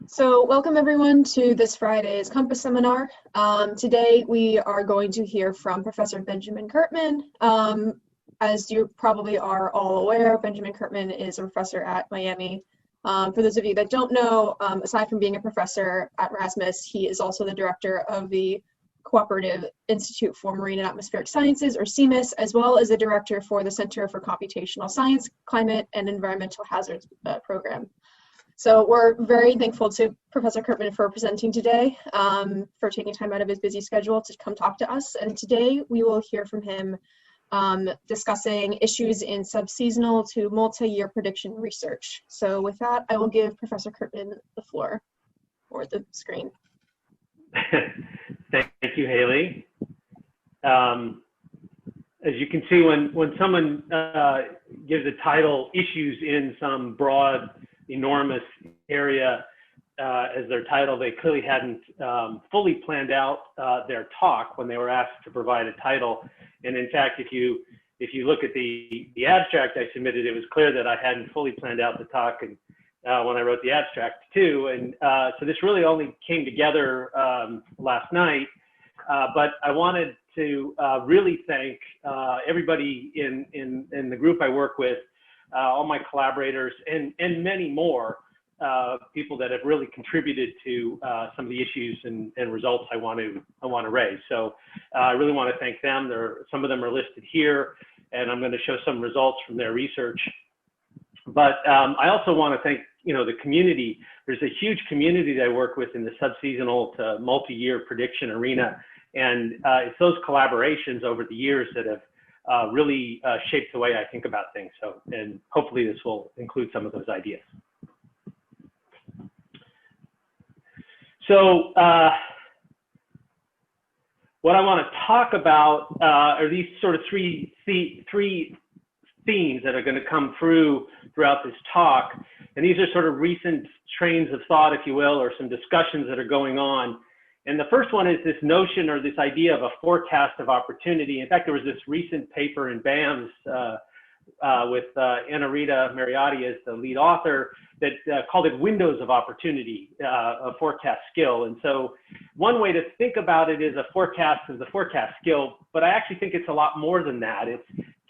So welcome everyone to this Friday's Compass Seminar. Today we are going to hear from Professor Benjamin Kirtman. As you probably are all aware, Benjamin Kirtman is a professor at Miami. For those of you that don't know, aside from being a professor at RSMAS, he is also the director of the Cooperative Institute for Marine and Atmospheric Sciences, or CIMAS, as well as the director for the Center for Computational Science, Climate, and Environmental Hazards program. So we're very thankful to Professor Kirtman for presenting today, for taking time out of his busy schedule to come talk to us. And today we will hear from him discussing issues in sub-seasonal to multi-year prediction research. So with that, I will give Professor Kirtman the floor or the screen. Thank you, Haley. As you can see, when someone gives a title, issues in some broad, enormous area as their title, they clearly hadn't fully planned out their talk when they were asked to provide a title. And in fact, if you look at the abstract I submitted, it was clear that I hadn't fully planned out the talk and when I wrote the abstract too. And so this really only came together last night. But I wanted to really thank everybody in the group I work with, all my collaborators, and many more people that have really contributed to some of the issues and results I want to raise. So I really want to thank them. Some of them are listed here, and I'm going to show some results from their research. But I also want to thank the community. There's a huge community that I work with in the sub-seasonal to multi-year prediction arena, and it's those collaborations over the years that have really shaped the way I think about things. So, and hopefully this will include some of those ideas. So what I want to talk about are these sort of three themes that are going to come throughout this talk. And these are sort of recent trains of thought, if you will, or some discussions that are going on. And the first one is this notion or this idea of a forecast of opportunity. In fact, there was this recent paper in BAMS with Anna Rita Mariotti as the lead author that called it Windows of Opportunity, a forecast skill. And so one way to think about it is a forecast as a forecast skill, but I actually think it's a lot more than that. It's,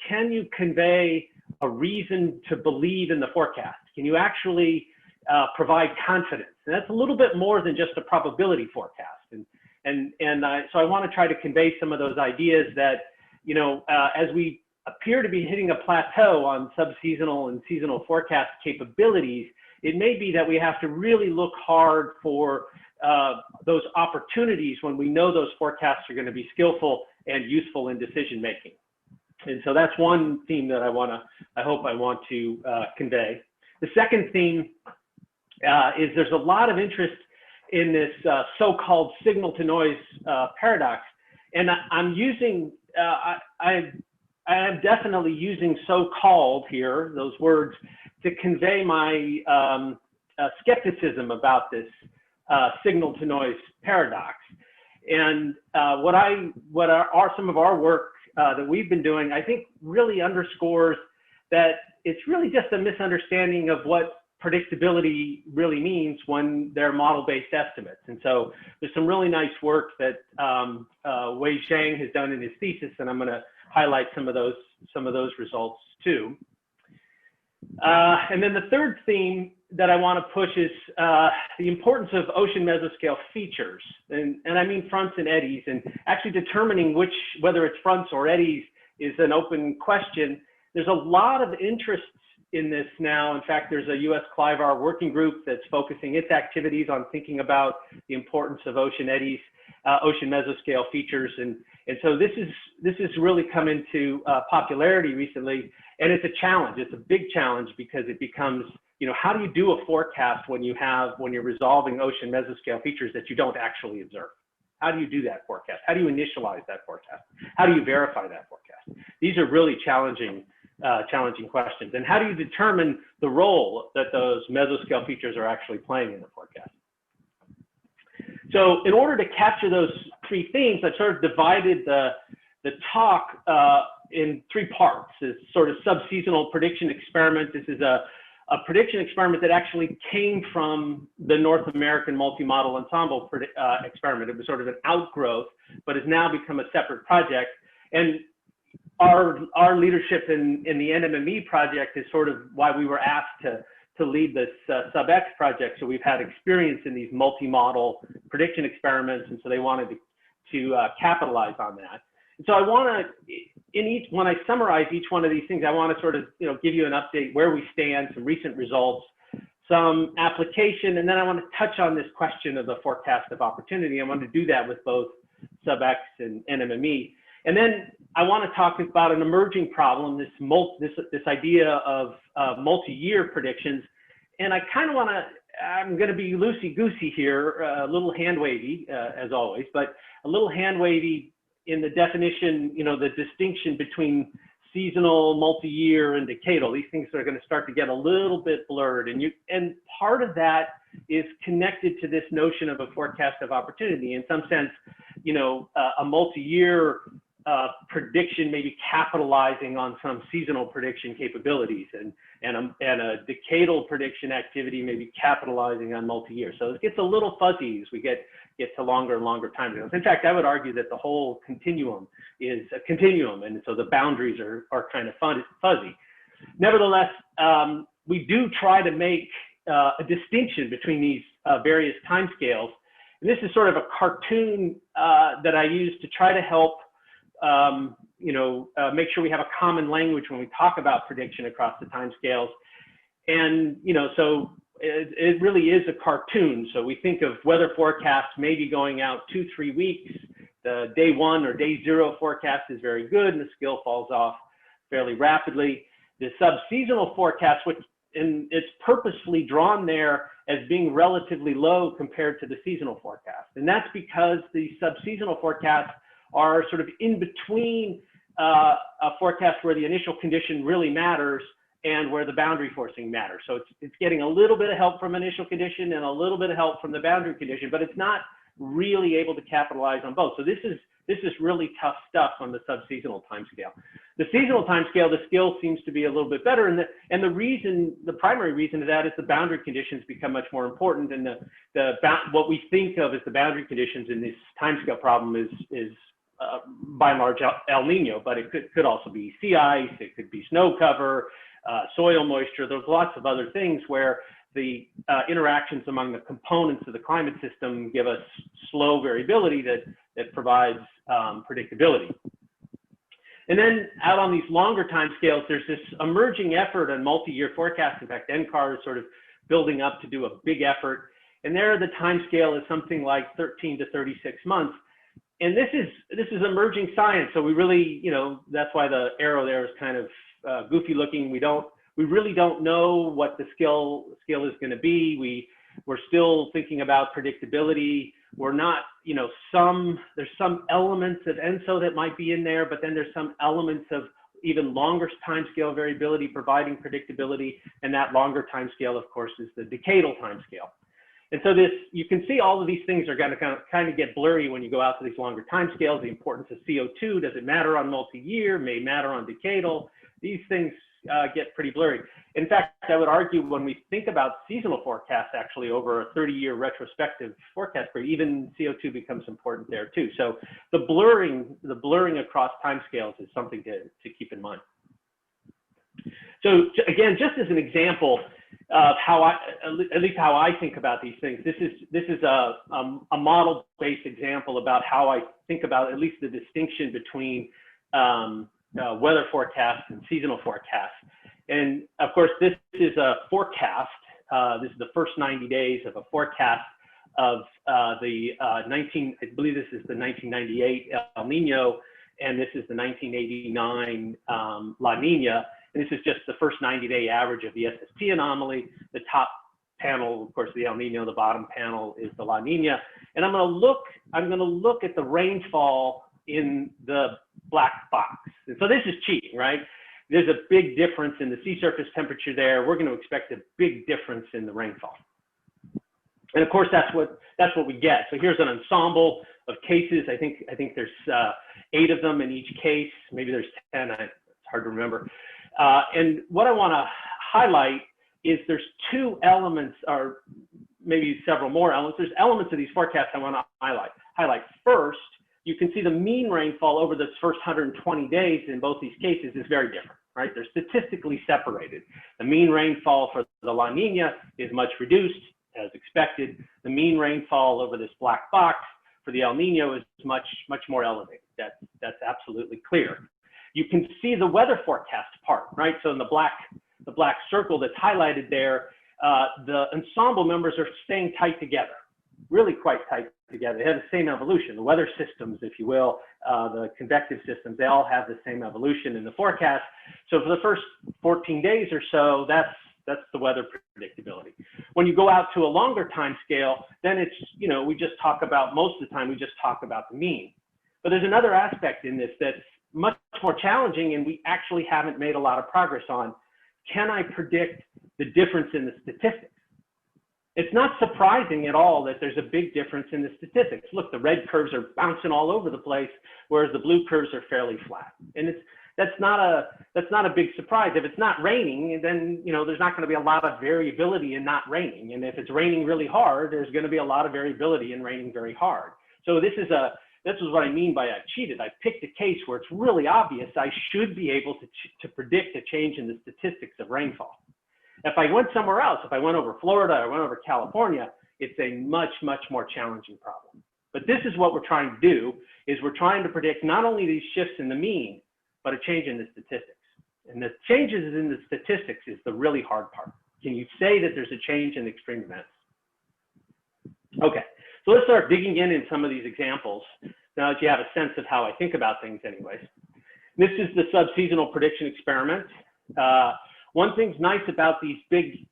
can you convey a reason to believe in the forecast? Can you actually provide confidence? And that's a little bit more than just a probability forecast. So I want to try to convey some of those ideas that, as we appear to be hitting a plateau on sub-seasonal and seasonal forecast capabilities, it may be that we have to really look hard for those opportunities when we know those forecasts are going to be skillful and useful in decision making. And so that's one theme that I hope I want to convey. The second theme is there's a lot of interest in this so-called signal-to-noise paradox, and I'm using, I am definitely using so-called here, those words, to convey my skepticism about this signal-to-noise paradox. And what are some of our work that we've been doing, I think really underscores that it's really just a misunderstanding of what predictability really means when they're model-based estimates. And so there's some really nice work that Wei Zhang has done in his thesis, and I'm going to highlight some of those results too. And then the third theme that I want to push is the importance of ocean mesoscale features, and I mean fronts and eddies, and actually determining whether it's fronts or eddies is an open question. There's a lot of interest in this now. In fact, there's a US CLIVAR working group that's focusing its activities on thinking about the importance of ocean eddies, ocean mesoscale features. And so this has really come into popularity recently, and it's a challenge. It's a big challenge because it becomes, how do you do a forecast when you're resolving ocean mesoscale features that you don't actually observe? How do you do that forecast? How do you initialize that forecast? How do you verify that forecast? These are really challenging questions. And how do you determine the role that those mesoscale features are actually playing in the forecast? So in order to capture those three themes, I sort of divided the talk in three parts. It's sort of sub-seasonal prediction experiment. This is a a prediction experiment that actually came from the North American Multi-Model Ensemble experiment. It was sort of an outgrowth, but has now become a separate project. And our leadership in the NMME project is sort of why we were asked to lead this SubX project. So we've had experience in these multi-model prediction experiments, and so they wanted to capitalize on that. And so I want to, when I summarize each one of these things, I want to sort of, give you an update where we stand, some recent results, some application, and then I want to touch on this question of the forecast of opportunity. I want to do that with both SubX and NMME. And then I want to talk about an emerging problem, this idea of multi-year predictions. And I kind of want to, I'm going to be loosey-goosey here, a little hand-wavy, as always, but a little hand-wavy in the definition, the distinction between seasonal, multi-year, and decadal. These things are going to start to get a little bit blurred. And part of that is connected to this notion of a forecast of opportunity. In some sense, a multi-year prediction maybe capitalizing on some seasonal prediction capabilities, and a decadal prediction activity maybe capitalizing on multi-year. So it gets a little fuzzy as we get to longer and longer time scales. In fact, I would argue that the whole continuum is a continuum, and so the boundaries are kind of fuzzy. Nevertheless, we do try to make a distinction between these various time scales. And this is sort of a cartoon that I use to try to help make sure we have a common language when we talk about prediction across the timescales. And, so it really is a cartoon. So we think of weather forecasts maybe going out 2-3 weeks. The day 1 or day 0 forecast is very good, and the scale falls off fairly rapidly. The sub-seasonal forecast, and it's purposefully drawn there as being relatively low compared to the seasonal forecast. And that's because the sub-seasonal forecasts are sort of in between a forecast where the initial condition really matters and where the boundary forcing matters. So it's getting a little bit of help from initial condition and a little bit of help from the boundary condition, but it's not really able to capitalize on both. So this is really tough stuff on the sub-seasonal timescale. The seasonal timescale, the skill seems to be a little bit better, and the primary reason of that is the boundary conditions become much more important, and what we think of as the boundary conditions in this timescale problem is by and large El Nino, but it could also be sea ice, it could be snow cover, soil moisture. There's lots of other things where the interactions among the components of the climate system give us slow variability that provides predictability. And then out on these longer timescales, there's this emerging effort on multi-year forecasts. In fact, NCAR is sort of building up to do a big effort. And there the timescale is something like 13 to 36 months. And this is emerging science. So we really, that's why the arrow there is kind of goofy looking. We really don't know what the scale is going to be. We're still thinking about predictability. We're not, there's some elements of ENSO that might be in there, but then there's some elements of even longer timescale variability providing predictability. And that longer timescale, of course, is the decadal timescale. And so you can see all of these things are going to kind of get blurry when you go out to these longer timescales. The importance of CO2, does it matter on multi-year, may matter on decadal? These things get pretty blurry. In fact, I would argue when we think about seasonal forecasts, actually over a 30-year retrospective forecast period, even CO2 becomes important there too. So the blurring across timescales is something to keep in mind. So again, just as an example of at least how I think about these things, this is a model-based example about how I think about at least the distinction between weather forecasts and seasonal forecasts. And of course, this is a forecast. This is the first 90 days of a forecast of I believe this is the 1998 El Nino, and this is the 1989 La Nina. And this is just the first 90-day average of the SST anomaly. The top panel, of course, the El Nino. The bottom panel is the La Nina. And I'm going to look at the rainfall in the black box. And so this is cheating, right? There's a big difference in the sea surface temperature there. We're going to expect a big difference in the rainfall. And of course, that's what we get. So here's an ensemble of cases. I think there's 8 of them in each case. Maybe there's 10. It's hard to remember. And what I want to highlight is there's two elements, or maybe several more elements. There's elements of these forecasts I want to highlight. First, you can see the mean rainfall over this first 120 days in both these cases is very different, right? They're statistically separated. The mean rainfall for the La Nina is much reduced, as expected. The mean rainfall over this black box for the El Nino is much more elevated. That's absolutely clear. You can see the weather forecast part, right? So in the black circle that's highlighted there, the ensemble members are staying tight together, really quite tight together. They have the same evolution. The weather systems, if you will, the convective systems, they all have the same evolution in the forecast. So for the first 14 days or so, that's the weather predictability. When you go out to a longer time scale, then it's, you know, we just talk about, most of the time we just talk about the mean. But there's another aspect in this that's much more challenging, and we actually haven't made a lot of progress on. Can I predict the difference in the statistics? It's not surprising at all that there's a big difference in the statistics. Look, the red curves are bouncing all over the place, whereas the blue curves are fairly flat. And that's not a big surprise. If it's not raining, then, you know, there's not going to be a lot of variability in not raining. And if it's raining really hard, there's going to be a lot of variability in raining very hard. So this is what I mean by I cheated. I picked a case where it's really obvious I should be able to predict a change in the statistics of rainfall. If I went somewhere else, if I went over Florida or went over California, it's a much more challenging problem. But this is what we're trying to do, is we're trying to predict not only these shifts in the mean, but a change in the statistics. And the changes in the statistics is the really hard part. Can you say that there's a change in extreme events? Okay, so let's start digging in some of these examples, now that you have a sense of how I think about things anyways. This is the sub-seasonal prediction experiment. One thing's nice about these big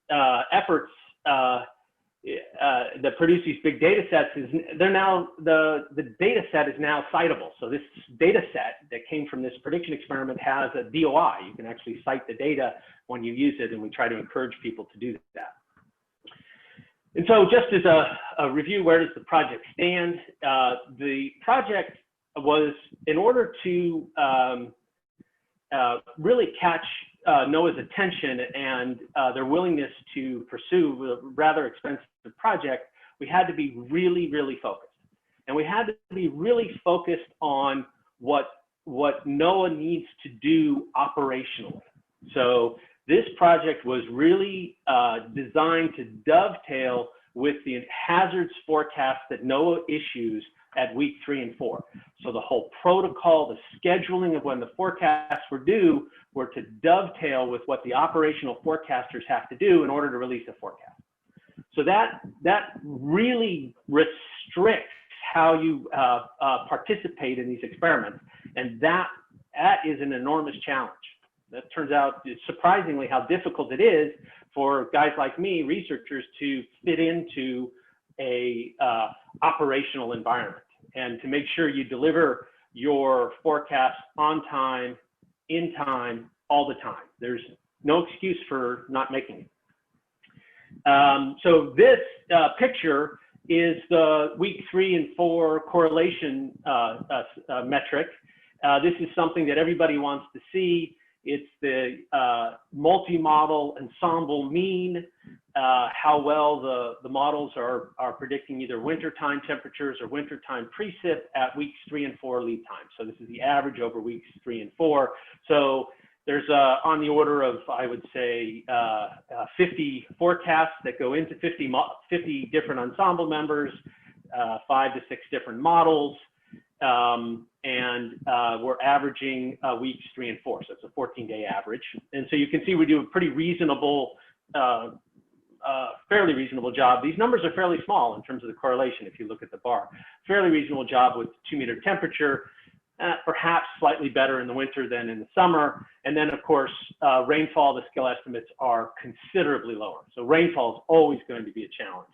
efforts that produce these big data sets is they're now, the data set is now citable. So this data set that came from this prediction experiment has a DOI. You can actually cite the data when you use it, and we try to encourage people to do that. And so just as a review, where does the project stand? The project was, in order to really catch NOAA's attention and their willingness to pursue a rather expensive project, we had to be really focused. And we had to be really focused on what NOAA needs to do operationally. So this project was really designed to dovetail with the hazards forecast that NOAA issues at week 3 and 4. So the whole protocol, the scheduling of when the forecasts were due, were to dovetail with what the operational forecasters have to do in order to release a forecast. So that really restricts how you participate in these experiments. And that is an enormous challenge. That turns out, surprisingly, how difficult it is for guys like me, researchers, to fit into a operational environment and to make sure you deliver your forecast on time, in time, all the time. There's no excuse for not making it. So this picture is the week 3 and 4 correlation metric. This is something that everybody wants to see. It's the multi-model ensemble mean, how well the models are predicting either wintertime temperatures or wintertime precip at weeks 3 and 4 lead time. So this is the average over weeks 3 and 4. So there's on the order of, I would say, 50 forecasts that go into 50 different ensemble members, 5 to 6 different models. And we're averaging weeks 3 and 4, so it's a 14-day average. And so you can see we do a pretty reasonable, fairly reasonable job. These numbers are fairly small in terms of the correlation if you look at the bar. Fairly reasonable job with 2-meter temperature, perhaps slightly better in the winter than in the summer. And then, of course, rainfall, the scale estimates are considerably lower. So rainfall is always going to be a challenge.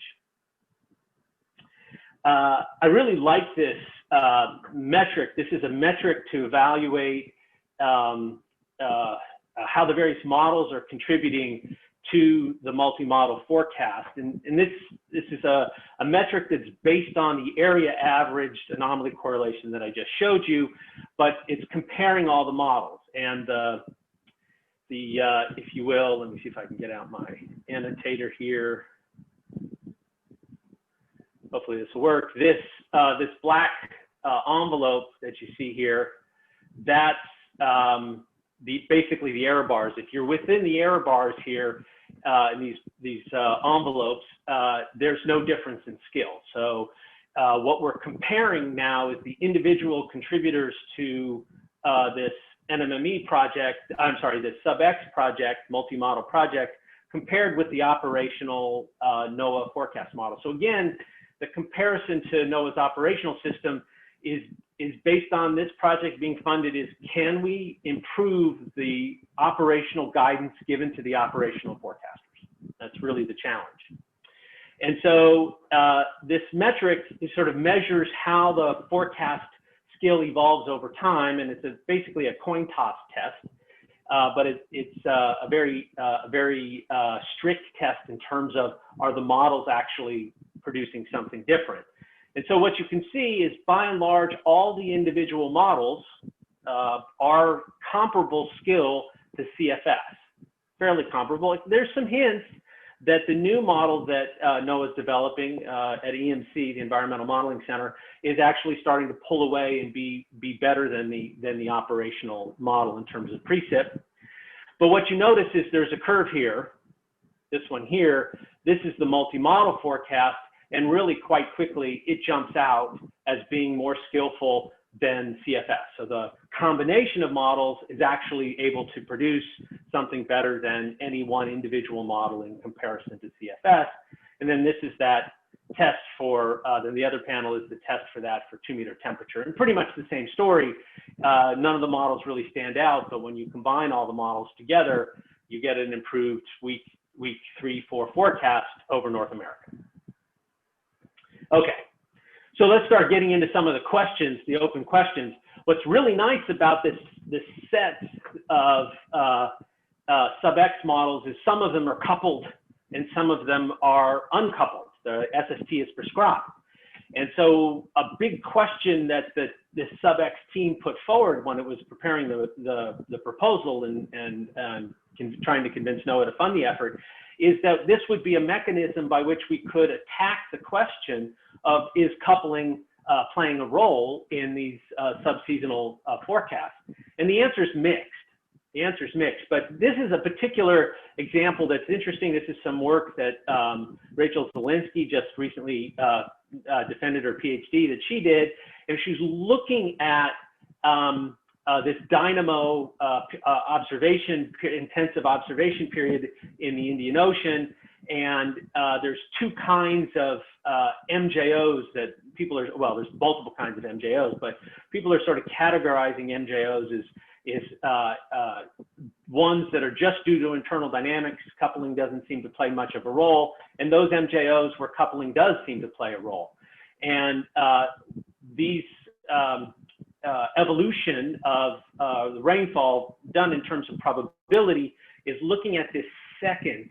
I really like this metric. This is a metric to evaluate how the various models are contributing to the multi-model forecast. And this is a metric that's based on the area averaged anomaly correlation that I just showed you, but it's comparing all the models. And if you will, let me see if I can get out my annotator here. Hopefully this will work. This black envelope that you see here, that's basically the error bars. If you're within the error bars here in these envelopes, there's no difference in skill. So what we're comparing now is the individual contributors to this NMME project, this Sub-X project, multi-model project, compared with the operational NOAA forecast model. So again, the comparison to NOAA's operational system is based on this project being funded is, can we improve the operational guidance given to the operational forecasters? That's really the challenge. And so this metric sort of measures how the forecast skill evolves over time, and it's basically a coin toss test, but it's a very strict test in terms of, are the models actually producing something different? And so what you can see is, by and large, all the individual models are comparable skill to CFS, fairly comparable. There's some hints that the new model that NOAA is developing at EMC, the Environmental Modeling Center, is actually starting to pull away and be better than the operational model in terms of precip. But what you notice is there's a curve here, this one here. This is the multi-model forecast, and really quite quickly it jumps out as being more skillful than CFS. So the combination of models is actually able to produce something better than any one individual model in comparison to CFS. And then this is that test for, then the other panel is the test for that for 2-meter temperature. And pretty much the same story. None of the models really stand out, but when you combine all the models together, you get an improved week 3, 4 forecast over North America. Okay. So let's start getting into some of the questions, the open questions. What's really nice about this set of Sub-X models is some of them are coupled and some of them are uncoupled. The SST is prescribed. And so a big question that this Sub-X team put forward when it was preparing the proposal and trying to convince NOAA to fund the effort is that this would be a mechanism by which we could attack the question of, is coupling playing a role in these sub-seasonal forecasts? And the answer is mixed. The answer is mixed, but this is a particular example that's interesting. This is some work that Rachel Zielinski just recently defended her PhD that she did, and she's looking at this dynamo intensive observation period in the Indian Ocean. And there's two kinds of MJOs that people are, well, there's multiple kinds of MJOs, but people are sort of categorizing MJOs as ones that are just due to internal dynamics. Coupling doesn't seem to play much of a role. And those MJOs where coupling does seem to play a role. And these evolution of the rainfall done in terms of probability is looking at this second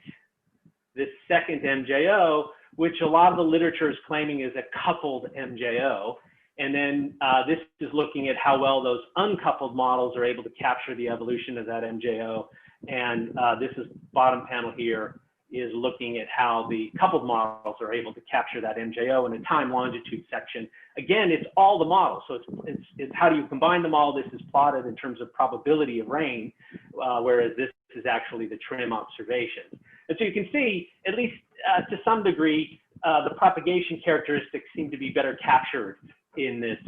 MJO, which a lot of the literature is claiming is a coupled MJO. And then this is looking at how well those uncoupled models are able to capture the evolution of that MJO. And this is bottom panel here is looking at how the coupled models are able to capture that MJO in a time longitude section. Again, it's all the models. So it's how do you combine them all? This is plotted in terms of probability of rain, whereas this is actually the TRIM observations. And so you can see, at least to some degree, the propagation characteristics seem to be better captured in this,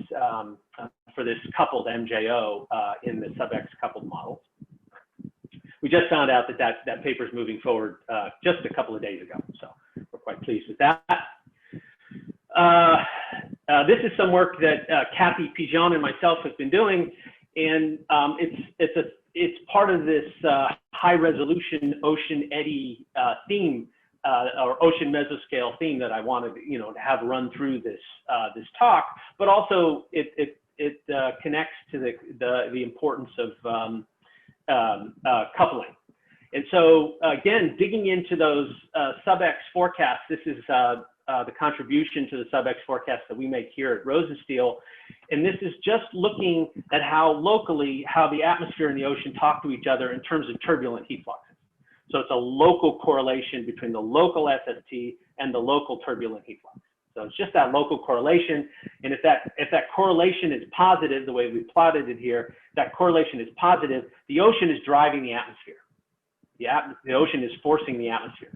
for this coupled MJO in the Sub-X coupled models. We just found out that paper is moving forward just a couple of days ago, so we're quite pleased with that. This is some work that Kathy Pigeon and myself have been doing, and it's part of this high resolution ocean eddy theme or ocean Meso-Scale theme that I wanted to have run through this this talk, but also it connects to the importance of coupling. And so again, digging into those Sub-X forecasts, this is the contribution to the SubX forecast that we make here at Rosenstiel. And this is just looking at how locally, how the atmosphere and the ocean talk to each other in terms of turbulent heat fluxes. So it's a local correlation between the local SST and the local turbulent heat flux. So it's just that local correlation. And if that correlation is positive, the way we plotted it here, that correlation is positive, the ocean is driving the atmosphere. The ocean is forcing the atmosphere.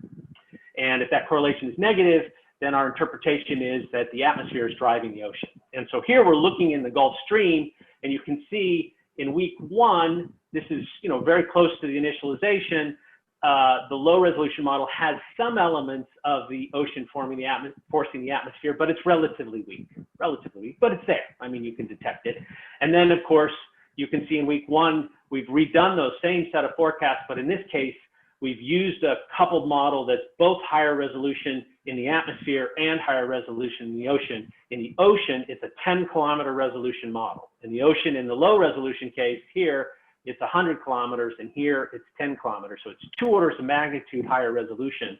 And if that correlation is negative, then our interpretation is that the atmosphere is driving the ocean. And so here we're looking in the Gulf Stream, and you can see in week 1, this is very close to the initialization. The low resolution model has some elements of the ocean forcing the atmosphere, but it's relatively weak, but it's there. I mean, you can detect it. And then, of course, you can see in week 1, we've redone those same set of forecasts, but in this case, we've used a coupled model that's both higher resolution in the atmosphere and higher resolution in the ocean. In the ocean, it's a 10-kilometer resolution model. In the ocean, in the low resolution case here, it's 100 kilometers, and here it's 10 kilometers. So it's 2 orders of magnitude higher resolution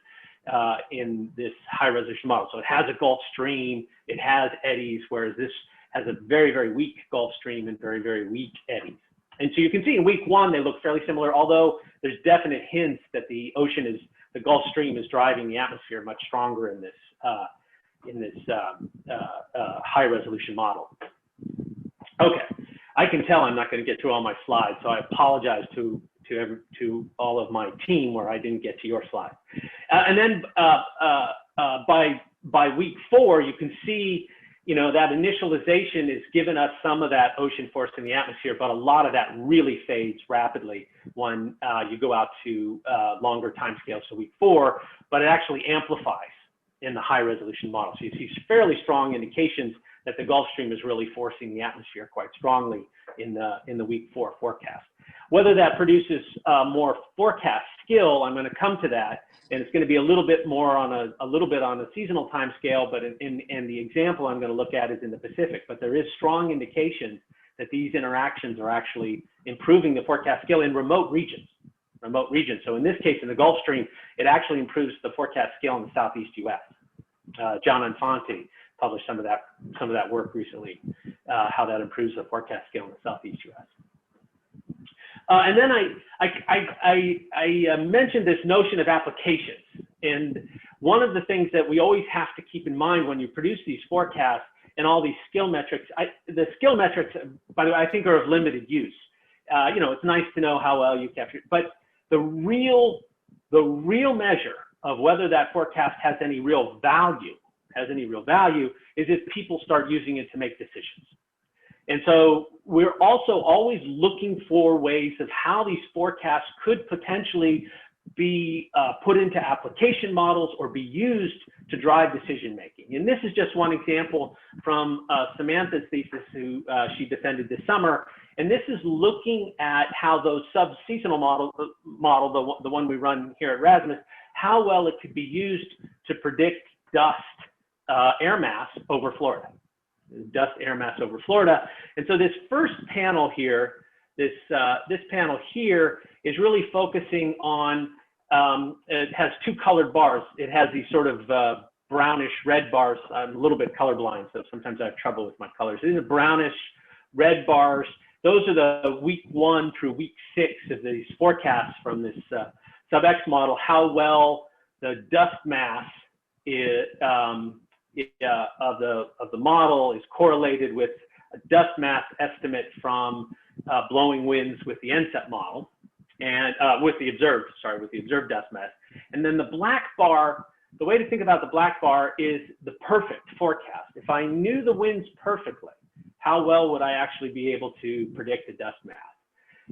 in this high resolution model. So it has a Gulf Stream, it has eddies, whereas this has a very, very weak Gulf Stream and very, very weak eddies. And so you can see in week 1, they look fairly similar, although there's definite hints that the Gulf Stream is driving the atmosphere much stronger in this high resolution model. Okay, I can tell I'm not going to get through all my slides, so I apologize to all of my team where I didn't get to your slide. And then by week 4, you can see that initialization has given us some of that ocean force in the atmosphere, but a lot of that really fades rapidly when you go out to longer timescales to week 4, but it actually amplifies in the high resolution model. So you see fairly strong indications that the Gulf Stream is really forcing the atmosphere quite strongly in the week 4 forecast. Whether that produces more forecast skill, I'm going to come to that, and it's going to be a little bit more on a seasonal time scale, but in the example I'm going to look at is in the Pacific. But there is strong indication that these interactions are actually improving the forecast skill in remote regions. So in this case, in the Gulf Stream, it actually improves the forecast skill in the Southeast U.S. John Infante published some of that work recently, how that improves the forecast skill in the Southeast U.S. And then I mentioned this notion of applications. And one of the things that we always have to keep in mind when you produce these forecasts and all these skill metrics, the skill metrics, by the way, I think are of limited use. It's nice to know how well you capture it, but the real measure of whether that forecast has any real value is if people start using it to make decisions. And so we're also always looking for ways of how these forecasts could potentially be put into application models or be used to drive decision making. And this is just one example from Samantha's thesis, who she defended this summer. And this is looking at how those sub-seasonal model, the one we run here at RSMAS, how well it could be used to predict dust air mass over Florida. Dust air mass over Florida. And so this first panel here, this panel here is really focusing on, it has 2 colored bars. It has these sort of brownish red bars. I'm a little bit colorblind, so sometimes I have trouble with my colors. These are brownish red bars. Those are the week 1 through week 6 of these forecasts from this SubX model, how well the dust mass is, of the model is correlated with a dust mass estimate from blowing winds with the NCEP model and with the observed dust mass. And then the black bar, the way to think about the black bar is the perfect forecast. If I knew the winds perfectly, how well would I actually be able to predict the dust mass?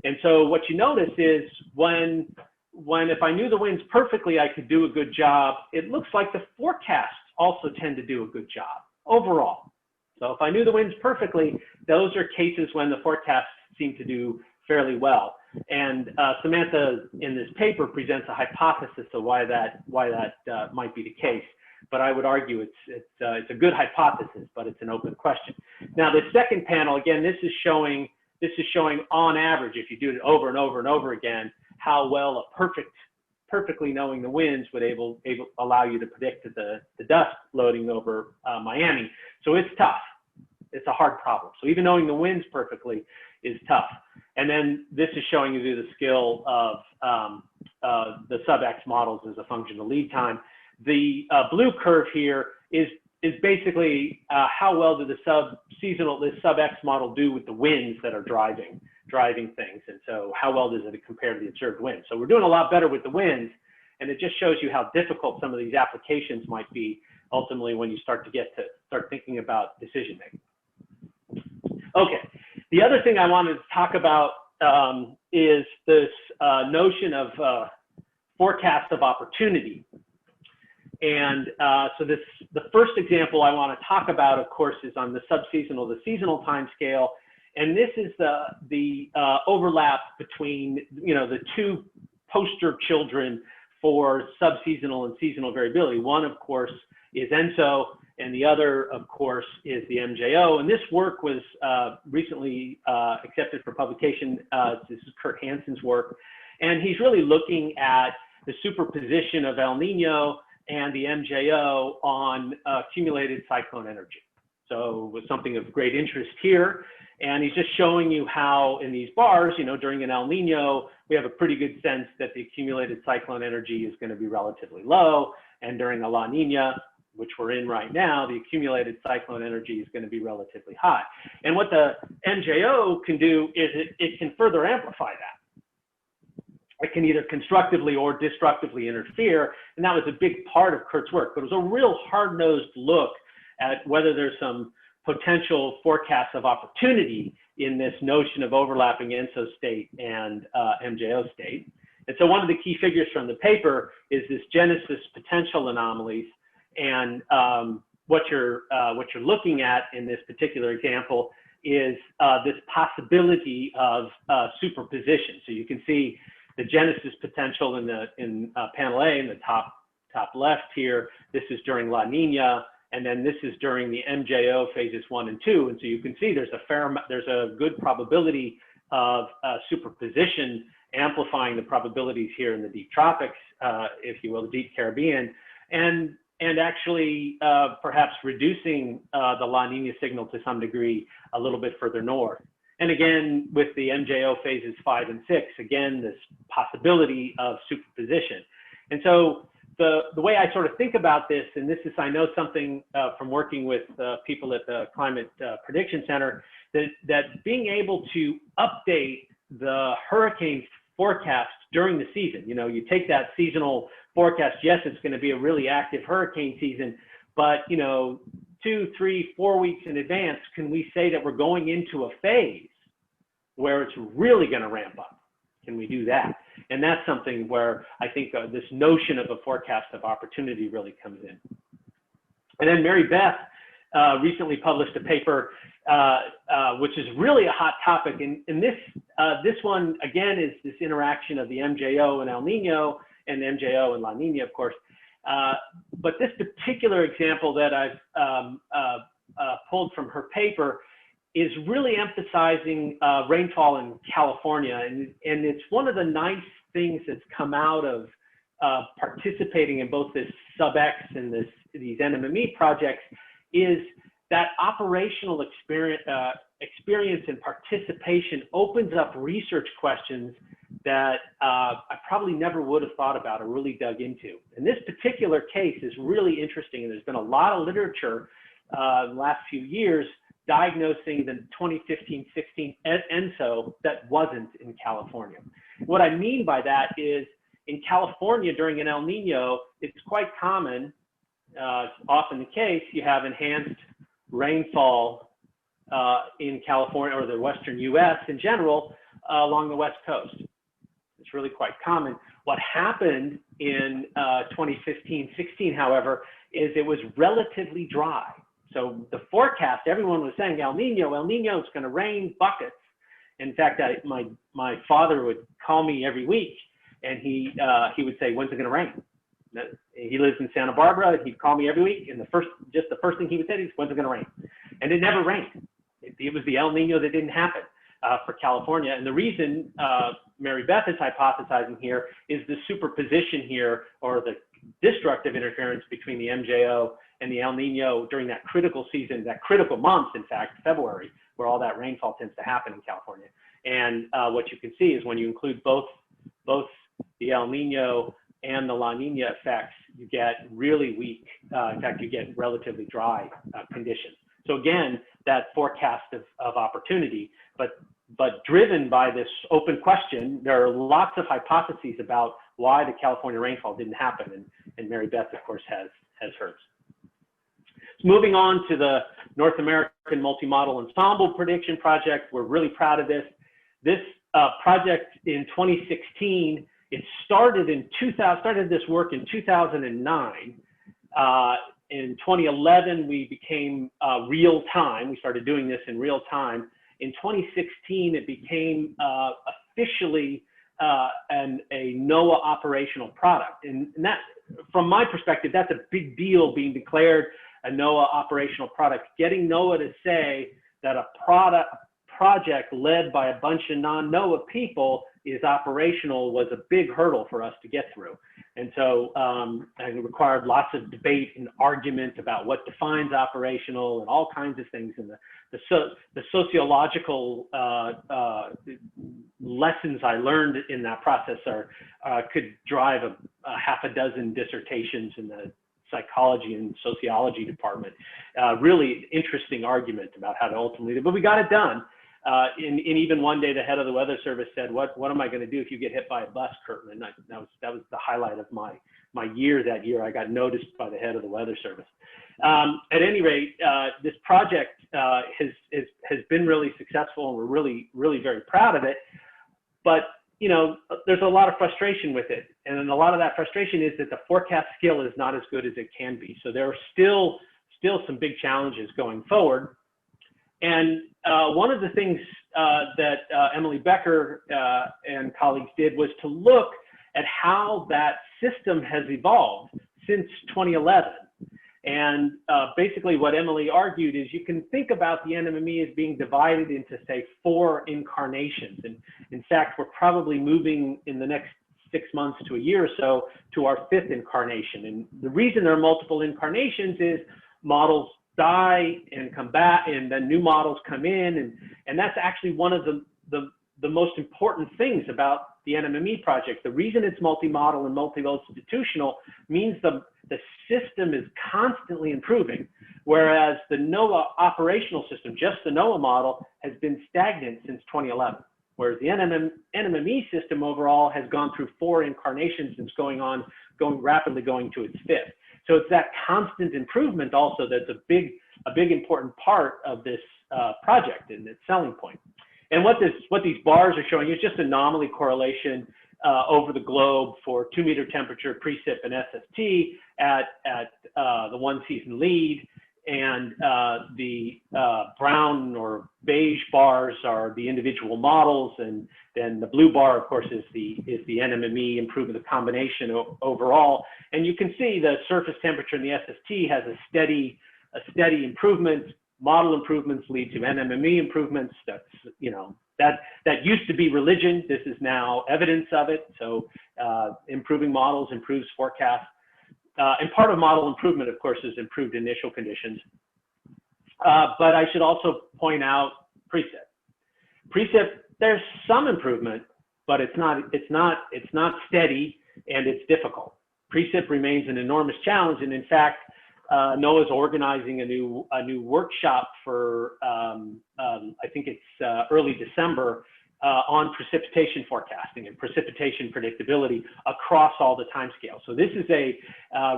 And so what you notice is when if I knew the winds perfectly, I could do a good job. It looks like the forecasts also tend to do a good job overall. So if I knew the winds perfectly, those are cases when the forecasts seem to do fairly well. And Samantha in this paper presents a hypothesis of why that might be the case. But I would argue it's a good hypothesis, but it's an open question. Now the second panel, again, this is showing on average, if you do it over and over and over again, how well a perfectly knowing the winds would allow you to predict the dust loading over Miami. So it's tough. It's a hard problem. So even knowing the winds perfectly is tough. And then this is showing you the skill of the Sub-X models as a function of lead time. The blue curve here is basically how well did the Sub-X model do with the winds that are driving things. And so how well does it compare to the observed winds? So we're doing a lot better with the winds, and it just shows you how difficult some of these applications might be ultimately when you start thinking about decision making. Okay, the other thing I wanted to talk about is this notion of forecast of opportunity. And so the first example I want to talk about, of course, is on the subseasonal, the seasonal time scale. And this is the overlap between, the two poster children for subseasonal and seasonal variability. One, of course, is ENSO, and the other, of course, is the MJO. And this work was recently accepted for publication. This is Kurt Hansen's work. And he's really looking at the superposition of El Nino and the MJO on accumulated cyclone energy. So it was something of great interest here. And he's just showing you how in these bars, during an El Nino, we have a pretty good sense that the accumulated cyclone energy is going to be relatively low. And during a La Nina, which we're in right now, the accumulated cyclone energy is going to be relatively high. And what the MJO can do is it can further amplify that. It can either constructively or destructively interfere. And that was a big part of Kurt's work. But it was a real hard-nosed look at whether there's some potential forecasts of opportunity in this notion of overlapping ENSO state and MJO state. And so one of the key figures from the paper is this genesis potential anomalies. And what you're looking at in this particular example is this possibility of superposition. So you can see the genesis potential in panel A in the top left here. This is during La Nina. And then this is during the MJO phases 1 and 2. And so you can see there's a good probability of superposition amplifying the probabilities here in the deep tropics, if you will, the deep Caribbean, and actually perhaps reducing the La Nina signal to some degree a little bit further north. And again, with the MJO phases 5 and 6, again, this possibility of superposition. And so the way I sort of think about this, and this is, I know something from working with people at the Climate Prediction Center, that being able to update the hurricane forecast during the season. You take that seasonal forecast, yes, it's going to be a really active hurricane season, but 2, 3, 4 weeks in advance, can we say that we're going into a phase where it's really going to ramp up? Can we do that? And that's something where I think this notion of a forecast of opportunity really comes in. And then Mary Beth recently published a paper, which is really a hot topic. And this one, again, is this interaction of the MJO and El Nino, and MJO and La Nina, of course. But this particular example that I've pulled from her paper is really emphasizing rainfall in California. And it's one of the nice things that's come out of participating in both this Sub-X and these NMME projects is that operational experience and participation opens up research questions that I probably never would have thought about or really dug into. And this particular case is really interesting, and there's been a lot of literature in the last few years diagnosing the 2015-16 ENSO that wasn't in California. What I mean by that is in California during an El Nino, it's quite common, often the case, you have enhanced rainfall in California or the Western US in general along the West Coast. It's really quite common. What happened in 2015-16, however, is it was relatively dry. So the forecast, everyone was saying El Nino, it's going to rain buckets. In fact, my father would call me every week, and he would say, "When's it going to rain?" He lives in Santa Barbara. He'd call me every week, and the first thing he would say is, "When's it going to rain?" And it never rained. It was the El Nino that didn't happen. for California. And the reason Mary Beth is hypothesizing here is the superposition here, or the destructive interference between the MJO and the El Nino during that critical season, that critical month, in fact, February, where all that rainfall tends to happen in California. And what you can see is when you include both the El Nino and the La Nina effects, you get really weak, in fact, you get relatively dry conditions. So again, that forecast of opportunity, but driven by this open question, there are lots of hypotheses about why the California rainfall didn't happen, and Mary Beth, of course, has hers. So moving on to the North American Multi-Model Ensemble prediction project, we're really proud of this. This project in 2016, it started this work in 2009. In 2011, we became real time. We started doing this in real time. In 2016, it became officially a NOAA operational product. And that, from my perspective, that's a big deal, being declared a NOAA operational product. Getting NOAA to say that a project led by a bunch of non-NOAA people is operational was a big hurdle for us to get through. And so it required lots of debate and argument about what defines operational and all kinds of things. And the sociological lessons I learned in that process could drive a half a dozen dissertations in the psychology and sociology department. Really interesting argument about how to ultimately do it, but we got it done. And even one day, the head of the Weather Service said, "What am I going to do if you get hit by a bus, Kirtman?" And that was the highlight of my year that year. I got noticed by the head of the Weather Service. At any rate, this project has been really successful, and we're really very proud of it. But you know, there's a lot of frustration with it, and a lot of that frustration is that the forecast skill is not as good as it can be. So there are still some big challenges going forward. And one of the things that Emily Becker and colleagues did was to look at how that system has evolved since 2011. And basically what Emily argued is you can think about the NMME as being divided into, say, 4 incarnations. And in fact, we're probably moving in the next 6 months to a year or so to our 5th incarnation. And the reason there are multiple incarnations is models die and come back, and then new models come in, and that's actually one of the most important things about the NMME project. The reason it's multi-model and multi-institutional means the system is constantly improving, whereas the NOAA operational system, just the NOAA model, has been stagnant since 2011. Whereas the NMME system overall has gone through 4 incarnations and it's rapidly going to its 5th. So it's that constant improvement also that's a big important part of this project and its selling point. And what these bars are showing is just anomaly correlation over the globe for 2-meter temperature, precip, and SST at the 1 season lead. And the brown or beige bars are the individual models, and then the blue bar, of course, is the NMME improvement, the combination overall. And you can see the surface temperature in the SST has a steady improvement. Model improvements lead to NMME improvements. That's, you know, that used to be religion. This is now evidence of it. So improving models improves forecasts. And part of model improvement, of course, is improved initial conditions. But I should also point out precip. Precip, there's some improvement, but it's not steady, and it's difficult. Precip remains an enormous challenge, and in fact, NOAA is organizing a new workshop for I think it's early December on precipitation forecasting and precipitation predictability across all the timescales. So this is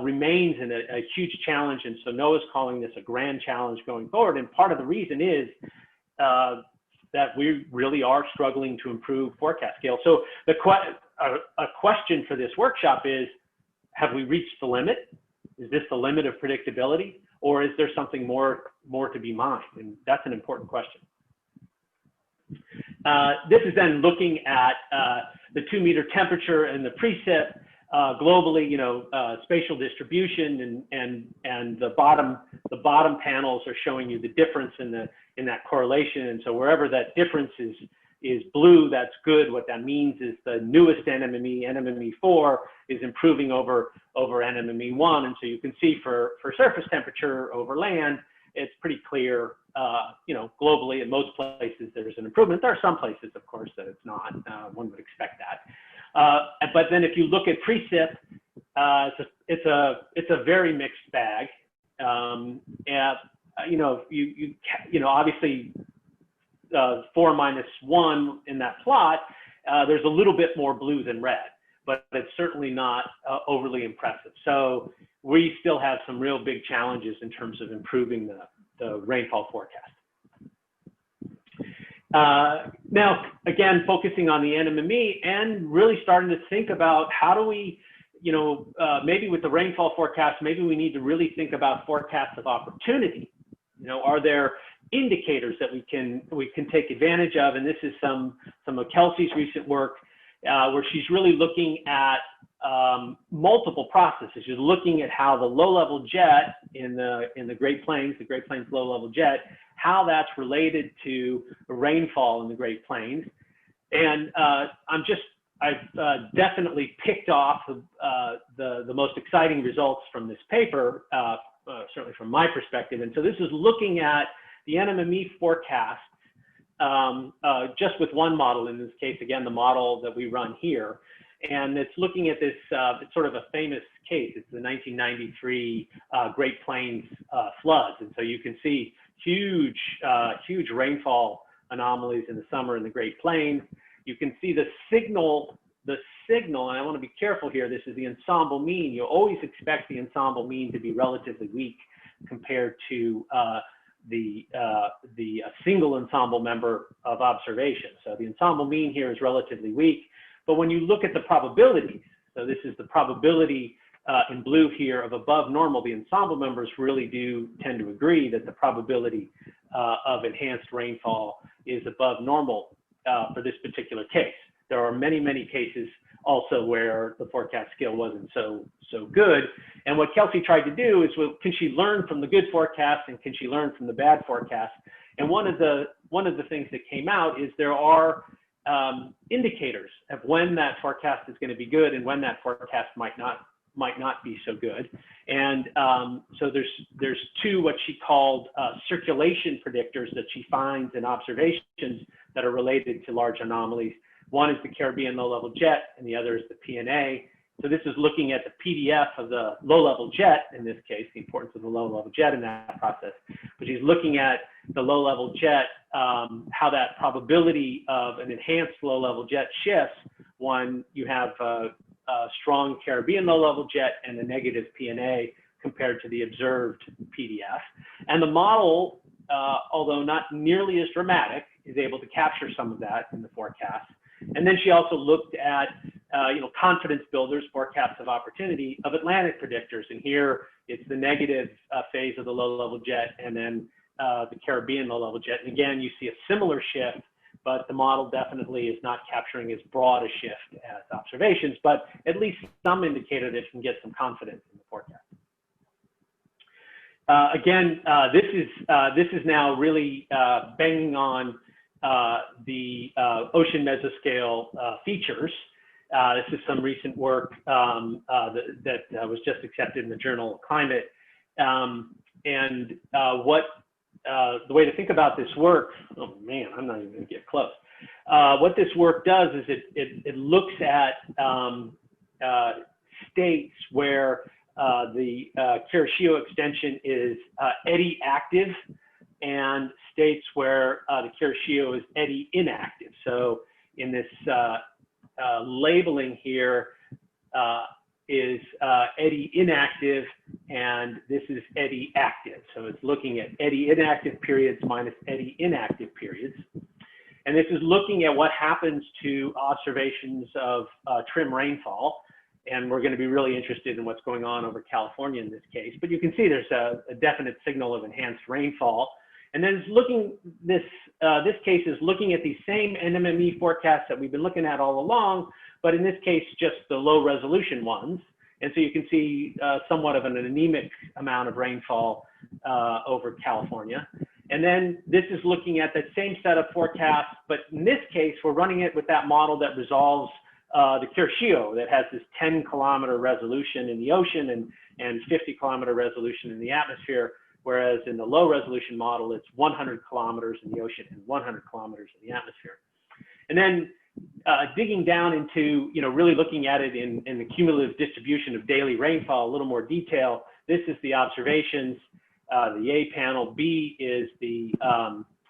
remains a huge challenge, and so NOAA is calling this a grand challenge going forward. And part of the reason is that we really are struggling to improve forecast scale. So a question for this workshop is, have we reached the limit? Is this the limit of predictability, or is there something more to be mined? And that's an important question. This is then looking at the 2-meter temperature and the precip globally, you know, spatial distribution, and the bottom panels are showing you the difference in that correlation. And so wherever that difference is blue, that's good. What that means is the newest NMME, NMME4, is improving over NMME1. And so you can see for surface temperature over land, it's pretty clear, you know, globally in most places there's an improvement. There are some places, of course, that it's not. One would expect that. But then if you look at precip, it's a very mixed bag. And you know, you know, obviously 4 minus 1 in that plot, there's a little bit more blue than red, but it's certainly not overly impressive. So we still have some real big challenges in terms of improving the rainfall forecast. Now, again, focusing on the NMME and really starting to think about how do we, you know, maybe with the rainfall forecast, maybe we need to really think about forecasts of opportunity. You know, are there indicators that we can take advantage of? And this is some of Kelsey's recent work, where she's really looking at multiple processes. She's looking at how the low-level jet in the Great Plains low-level jet, how that's related to rainfall in the Great Plains. And I've definitely picked off the most exciting results from this paper, certainly from my perspective. And so this is looking at the NMME forecast just with one model, in this case, again, the model that we run here. And it's looking at this, it's sort of a famous case. It's the 1993 Great Plains floods. And so you can see huge rainfall anomalies in the summer in the Great Plains. You can see the signal, and I want to be careful here, this is the ensemble mean. You always expect the ensemble mean to be relatively weak compared to the single ensemble member of observation. So the ensemble mean here is relatively weak. But when you look at the probabilities, so this is the probability in blue here of above normal, the ensemble members really do tend to agree that the probability of enhanced rainfall is above normal for this particular case. There are many, many cases also where the forecast scale wasn't so good. And what Kelsey tried to do is, well, can she learn from the good forecast and can she learn from the bad forecast? And one of the things that came out is there are indicators of when that forecast is going to be good and when that forecast might not be so good. And so there's two what she called circulation predictors that she finds in observations that are related to large anomalies. One is the Caribbean low-level jet, and the other is the PNA. So this is looking at the PDF of the low-level jet, in this case, the importance of the low-level jet in that process. But she's looking at the low-level jet, how that probability of an enhanced low-level jet shifts when you have a strong Caribbean low-level jet and a negative PNA compared to the observed PDF. And the model, although not nearly as dramatic, is able to capture some of that in the forecast. And then she also looked at confidence builders, forecasts of opportunity of Atlantic predictors. And here it's the negative phase of the low-level jet and then the Caribbean low-level jet. And again, you see a similar shift, but the model definitely is not capturing as broad a shift as observations, but at least some indicator that you can get some confidence in the forecast. Again, this is now really banging on the ocean mesoscale features. This is some recent work that was just accepted in the Journal of Climate. And the way to think about this work, oh man, I'm not even going to get close. What this work does is it looks at states where the Kuroshio extension is eddy active and states where the Kuroshio is eddy inactive. So in this labeling here is eddy inactive, and this is eddy active. So it's looking at eddy inactive periods minus eddy inactive periods. And this is looking at what happens to observations of trim rainfall. And we're going to be really interested in what's going on over California in this case. But you can see there's a definite signal of enhanced rainfall. And then it's looking, this case is looking at the same NMME forecasts that we've been looking at all along, but in this case, just the low resolution ones. And so you can see somewhat of an anemic amount of rainfall over California. And then this is looking at that same set of forecasts, but in this case, we're running it with that model that resolves the Kuroshio that has this 10-kilometer resolution in the ocean and 50-kilometer resolution in the atmosphere, whereas in the low resolution model, it's 100 kilometers in the ocean and 100 kilometers in the atmosphere. And then digging down into, really looking at it in the cumulative distribution of daily rainfall, a little more detail. This is the observations, the A panel. B is the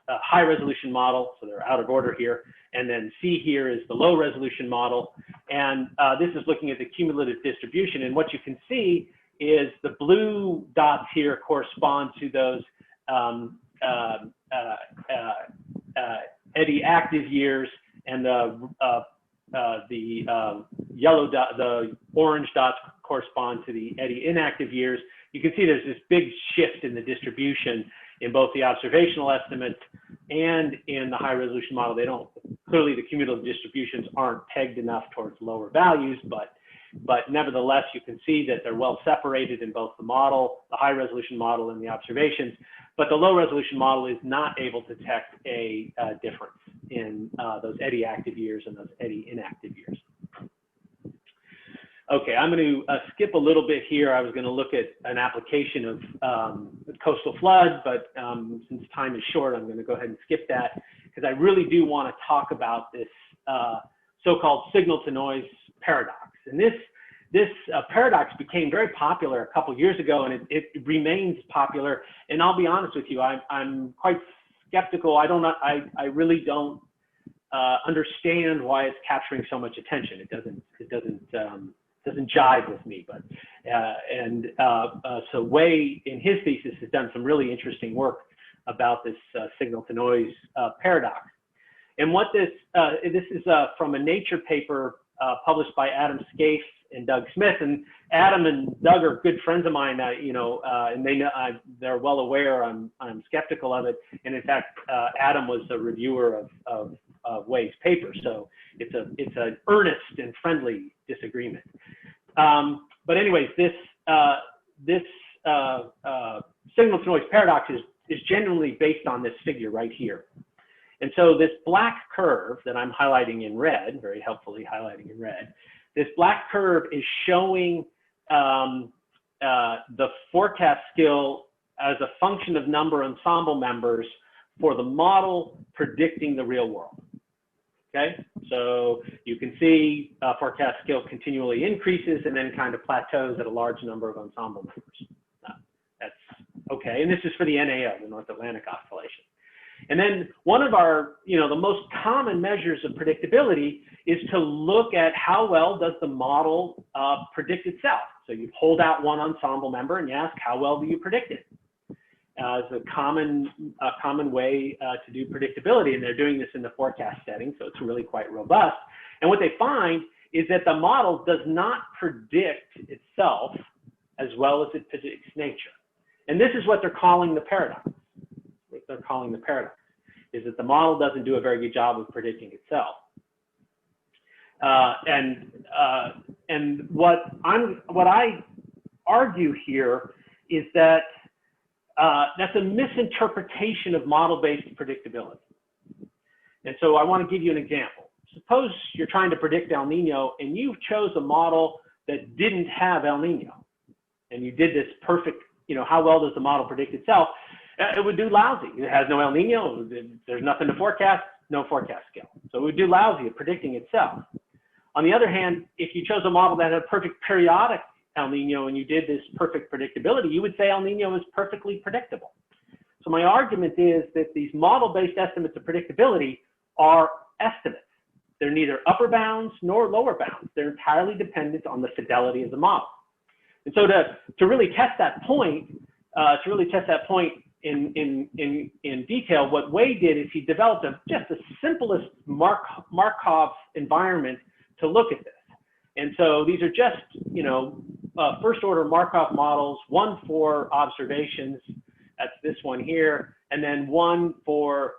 high resolution model, so they're out of order here. And then C here is the low resolution model. And this is looking at the cumulative distribution. And what you can see is the blue dots here correspond to those eddy active years, and the yellow dot, the orange dots correspond to the eddy inactive years. You can see there's this big shift in the distribution in both the observational estimates and in the high resolution model. They don't, clearly the cumulative distributions aren't pegged enough towards lower values, but nevertheless, you can see that they're well separated in both the model, the high resolution model, and the observations. But the low resolution model is not able to detect a difference in those eddy active years and those eddy inactive years. Okay, I'm going to skip a little bit here. I was going to look at an application of coastal flood, but since time is short, I'm going to go ahead and skip that because I really do want to talk about this so-called signal-to-noise paradox. And this paradox became very popular a couple years ago, and it remains popular. And I'll be honest with you, I'm quite skeptical. I really don't understand why it's capturing so much attention. It doesn't jive with me. But so Wei, in his thesis, has done some really interesting work about this signal-to-noise paradox. And what this is from a Nature paper published by Adam Scaife and Doug Smith. And Adam and Doug are good friends of mine, and they know they're well aware I'm skeptical of it. And in fact, Adam was a reviewer of Wei's paper, so it's an earnest and friendly disagreement. But anyways, this signal-to-noise paradox is genuinely based on this figure right here. And so this black curve that I'm highlighting in red, very helpfully highlighting in red, this black curve is showing the forecast skill as a function of number of ensemble members for the model predicting the real world. Okay, so you can see forecast skill continually increases and then kind of plateaus at a large number of ensemble members. That's okay, and this is for the NAO, the North Atlantic Oscillation. And then one of our, the most common measures of predictability is to look at how well does the model predict itself. So you hold out one ensemble member and you ask, how well do you predict it? It's a common way to do predictability, and they're doing this in the forecast setting, so it's really quite robust. And what they find is that the model does not predict itself as well as it predicts nature. And this is what they're calling the paradox. They're calling the paradox is that the model doesn't do a very good job of predicting itself. And what I argue here is that that's a misinterpretation of model-based predictability. And so I want to give you an example. Suppose you're trying to predict El Nino and you chose a model that didn't have El Nino, and you did this perfect, how well does the model predict itself? It would do lousy. It has no El Nino. There's nothing to forecast, no forecast skill. So it would do lousy at predicting itself. On the other hand, if you chose a model that had perfect periodic El Nino and you did this perfect predictability, you would say El Nino is perfectly predictable. So my argument is that these model-based estimates of predictability are estimates. They're neither upper bounds nor lower bounds. They're entirely dependent on the fidelity of the model. And so to really test that point, in detail, what Wei did is he developed just the simplest Markov environment to look at this. And so these are just, first order Markov models, one for observations, that's this one here, and then one for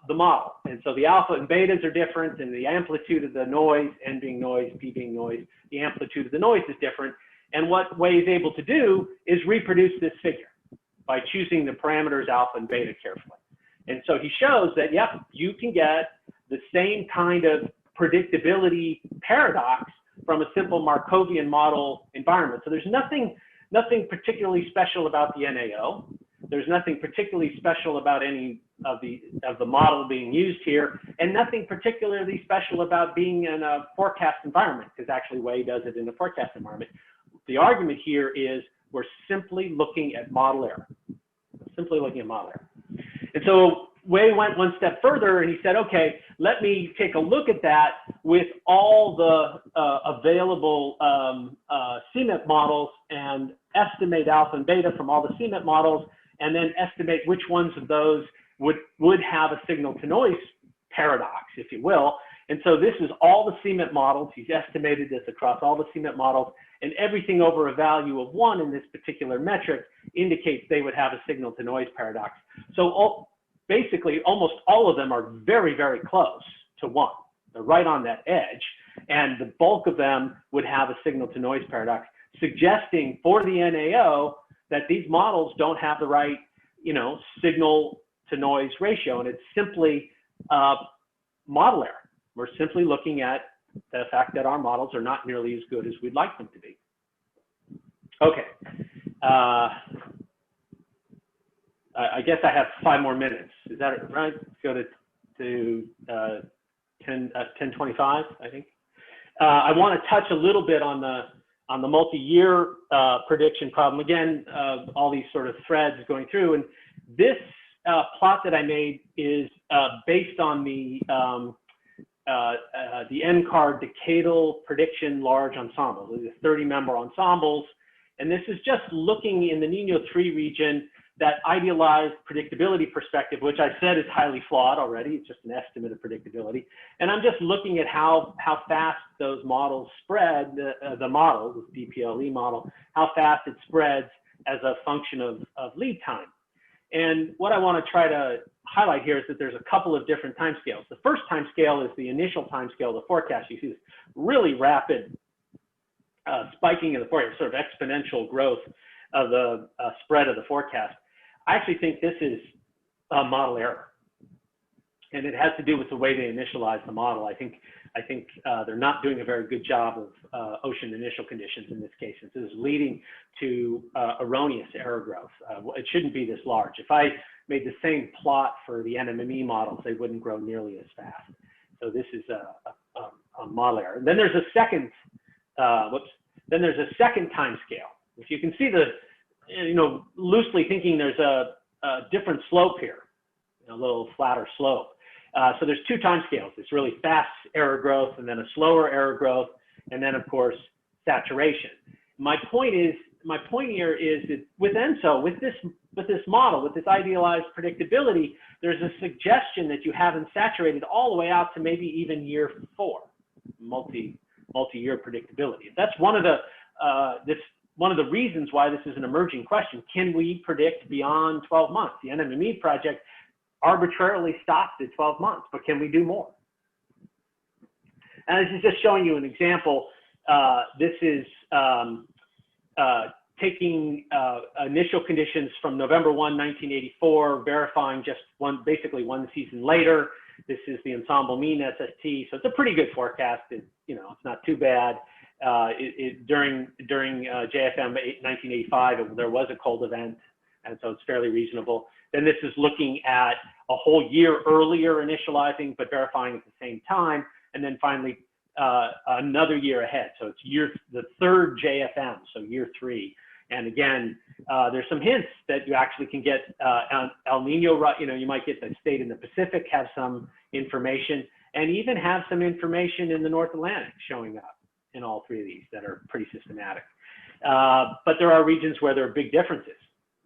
the model. And so the alpha and betas are different, and the amplitude of the noise, N being noise, P being noise, the amplitude of the noise is different. And what Wei is able to do is reproduce this figure by choosing the parameters alpha and beta carefully. And so he shows that, yep, you can get the same kind of predictability paradox from a simple Markovian model environment. So there's nothing particularly special about the NAO. There's nothing particularly special about any of the model being used here, and nothing particularly special about being in a forecast environment, because actually Wei does it in a forecast environment. The argument here is we're simply looking at model error. Simply looking at model error. And so Wei went one step further and he said, okay, let me take a look at that with all the available CMIP models and estimate alpha and beta from all the CMIP models, and then estimate which ones of those would have a signal to noise paradox, if you will. And so this is all the CMIP models. He's estimated this across all the CMIP models, and everything over a value of 1 in this particular metric indicates they would have a signal to noise paradox. So basically, almost all of them are very, very close to 1. They're right on that edge, and the bulk of them would have a signal to noise paradox, suggesting for the NAO that these models don't have the right, signal to noise ratio, and it's simply model error. We're simply looking at the fact that our models are not nearly as good as we'd like them to be. Okay. I guess I have 5 more minutes. Is that right? Let's go to 10:25, I think. I want to touch a little bit on the multi-year prediction problem. Again, all these sort of threads going through, and this plot that I made is based on the NCAR Decadal prediction large ensemble. These are 30-member ensembles, and this is just looking in the Nino 3 region, that idealized predictability perspective, which I said is highly flawed already. It's just an estimate of predictability. And I'm just looking at how fast those models spread, the model, the DPLE model, how fast it spreads as a function of lead time. And what I want to try to highlight here is that there's a couple of different time scales. The first time scale is the initial time scale of the forecast. You see this really rapid spiking of the forecast, sort of exponential growth of the spread of the forecast. I actually think this is a model error, and it has to do with the way they initialize the model. I think they're not doing a very good job of ocean initial conditions in this case. This is leading to erroneous error growth. It shouldn't be this large. If I made the same plot for the NMME models, they wouldn't grow nearly as fast. So this is a model error. And then there's a second, Then there's a second time scale. If you can see loosely thinking there's a different slope here, a little flatter slope. So there's 2 time scales. It's really fast error growth, and then a slower error growth, and then of course saturation. My point here is that with ENSO, with this model, with this idealized predictability, there's a suggestion that you haven't saturated all the way out to maybe even year 4, multi-year predictability. That's one of the reasons why this is an emerging question. Can we predict beyond 12 months? The NMME project arbitrarily stops at 12 months, but can we do more? And this is just showing you an example. This is taking initial conditions from November 1, 1984, verifying just basically one season later. This is the ensemble mean SST, so it's a pretty good forecast. It's not too bad. During JFM 1985, there was a cold event, and so it's fairly reasonable. Then this is looking at a whole year earlier initializing, but verifying at the same time, and then finally another year ahead. So it's the 3rd JFM, so year 3. And again, there's some hints that you actually can get El Nino, you might get the state in the Pacific, have some information, and even have some information in the North Atlantic showing up in all 3 of these that are pretty systematic. But there are regions where there are big differences,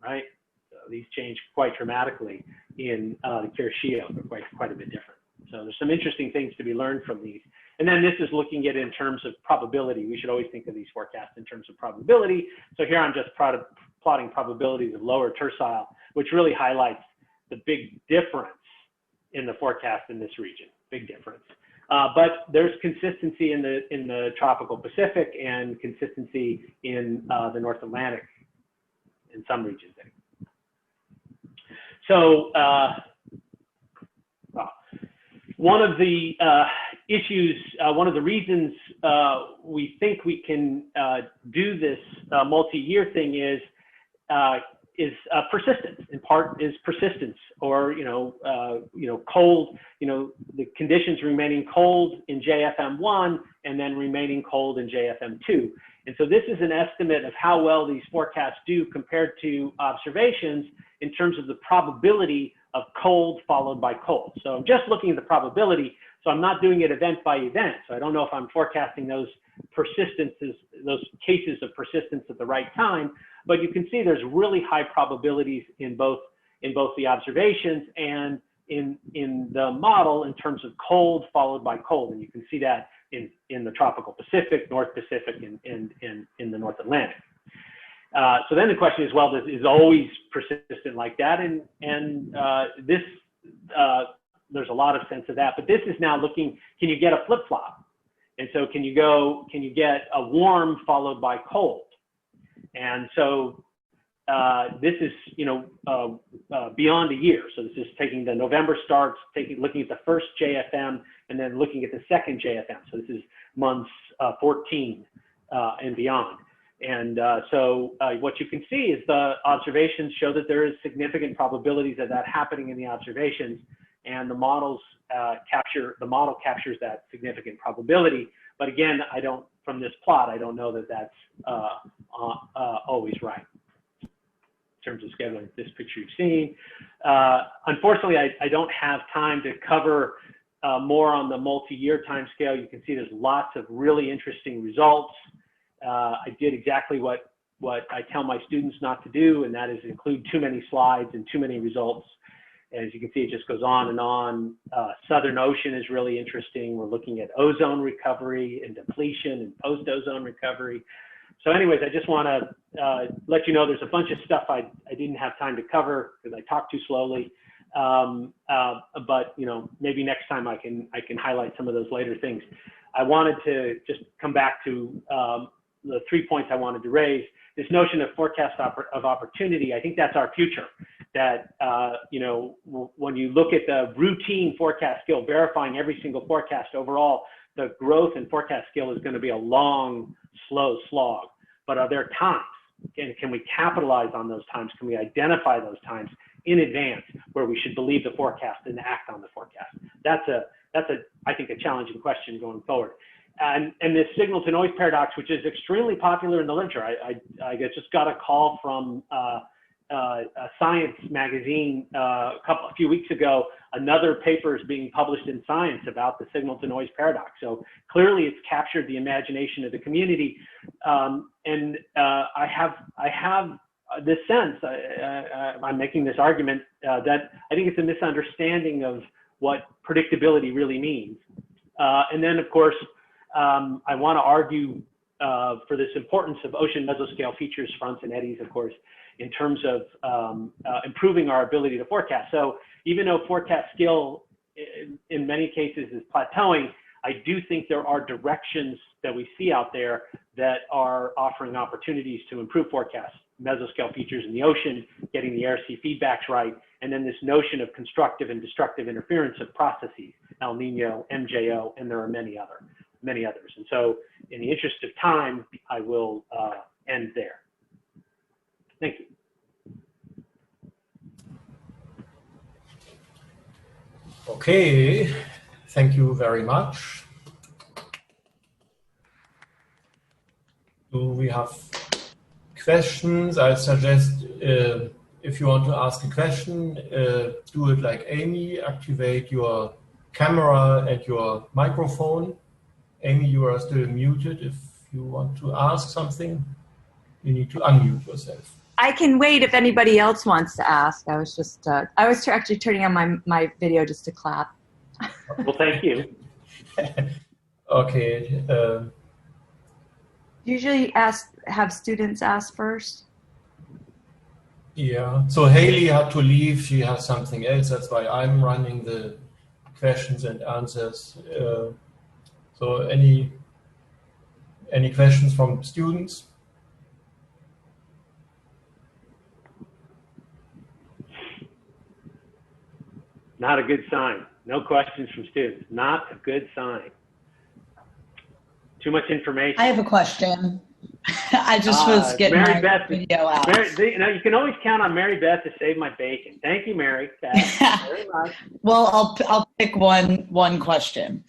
right? So these change quite dramatically in the Kuroshio. They're quite a bit different. So there's some interesting things to be learned from these. And then this is looking at it in terms of probability. We should always think of these forecasts in terms of probability. So here I'm just plotting probabilities of lower tercile, which really highlights the big difference in the forecast in this region. Big difference. But there's consistency in the tropical Pacific and consistency in the North Atlantic in some regions. So one of the issues, one of the reasons we think we can do this multi-year thing is persistence. In part is persistence, or cold. The conditions remaining cold in JFM1 and then remaining cold in JFM2. And so this is an estimate of how well these forecasts do compared to observations in terms of the probability of cold followed by cold. So I'm just looking at the probability. So I'm not doing it event by event. So I don't know if I'm forecasting those persistences, those cases of persistence at the right time. But you can see there's really high probabilities in both the observations and in the model in terms of cold followed by cold. And you can see that in the tropical Pacific, North Pacific, and in the North Atlantic. So then the question is, well, is always persistent like that? And this, there's a lot of sense of that. But this is now looking, can you get a flip-flop? And so can you get a warm followed by cold? And so this is, beyond a year. So this is taking the November starts, looking at the first JFM, and then looking at the second JFM. So this is months 14 and beyond. And so what you can see is the observations show that there is significant probabilities of that happening in the observations, and the model captures that significant probability. But again, from this plot, I don't know that that's always right in terms of scheduling. This picture you've seen. Unfortunately, I don't have time to cover more on the multi-year time scale. You can see there's lots of really interesting results. I did exactly what I tell my students not to do, and that is include too many slides and too many results. And as you can see, it just goes on and on. Southern Ocean is really interesting. We're looking at ozone recovery and depletion and post-ozone recovery. So anyways, I just want to let you know there's a bunch of stuff I didn't have time to cover because I talked too slowly. But maybe next time I can highlight some of those later things. I wanted to just come back to the 3 points I wanted to raise. This notion of forecast of opportunity, I think that's our future. That, when you look at the routine forecast skill, verifying every single forecast overall, the growth in forecast skill is going to be a long, slow slog. But are there times? Can we capitalize on those times? Can we identify those times in advance where we should believe the forecast and act on the forecast? That's I think, a challenging question going forward. And this signal to noise paradox, which is extremely popular in the literature. I just got a call from Science magazine a few weeks ago. Another paper is being published in Science about the signal to noise paradox. So clearly it's captured the imagination of the community. And I have this sense, I'm making this argument that I think it's a misunderstanding of what predictability really means. And then of course, I want to argue for this importance of ocean mesoscale features, fronts, and eddies, of course, in terms of improving our ability to forecast. So even though forecast skill in many cases is plateauing, I do think there are directions that we see out there that are offering opportunities to improve forecasts, mesoscale features in the ocean, getting the air-sea feedbacks right, and then this notion of constructive and destructive interference of processes, El Nino, MJO, and there are many others. And so in the interest of time, I will end there. Thank you. Okay, thank you very much. Do we have questions? I suggest if you want to ask a question, do it like Amy, activate your camera and your microphone. Amy, you are still muted. If you want to ask something, you need to unmute yourself. I can wait if anybody else wants to ask. I was just, I was actually turning on my video just to clap. Well, thank you. Okay. Usually have students ask first. Yeah, so Haley had to leave. She has something else. That's why I'm running the questions and answers. So any questions from students? Not a good sign. No questions from students. Not a good sign. Too much information. I have a question. I just was getting Mary my Beth, video out. You can always count on Mary Beth to save my bacon. Thank you, Mary Beth, very much. Well, I'll pick one question.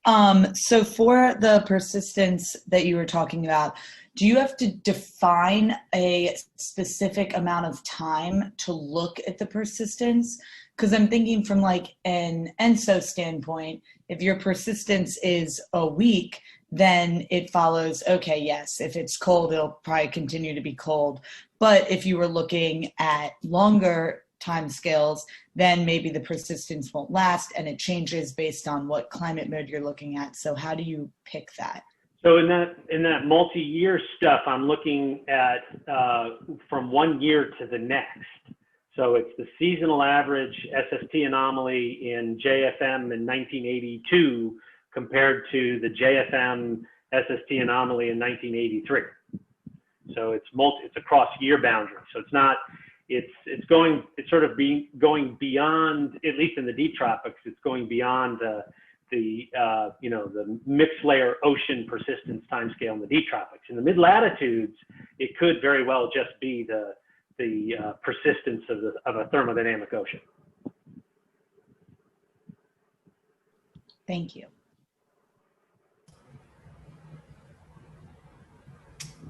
So for the persistence that you were talking about, do you have to define a specific amount of time to look at the persistence? Because I'm thinking from like an ENSO standpoint, if your persistence is a week, then it follows, okay, yes, if it's cold, it'll probably continue to be cold. But if you were looking at longer time scales, then maybe the persistence won't last and it changes based on what climate mode you're looking at. So how do you pick that? So in that multi-year stuff, I'm looking at from 1 year to the next. So it's the seasonal average SST anomaly in JFM in 1982 compared to the JFM SST anomaly in 1983. So it's across year boundaries. So it's not, it's sort of going beyond, at least in the deep tropics, it's going beyond the mixed layer ocean persistence timescale in the deep tropics. In the mid latitudes, it could very well just be the persistence of a thermodynamic ocean. Thank you.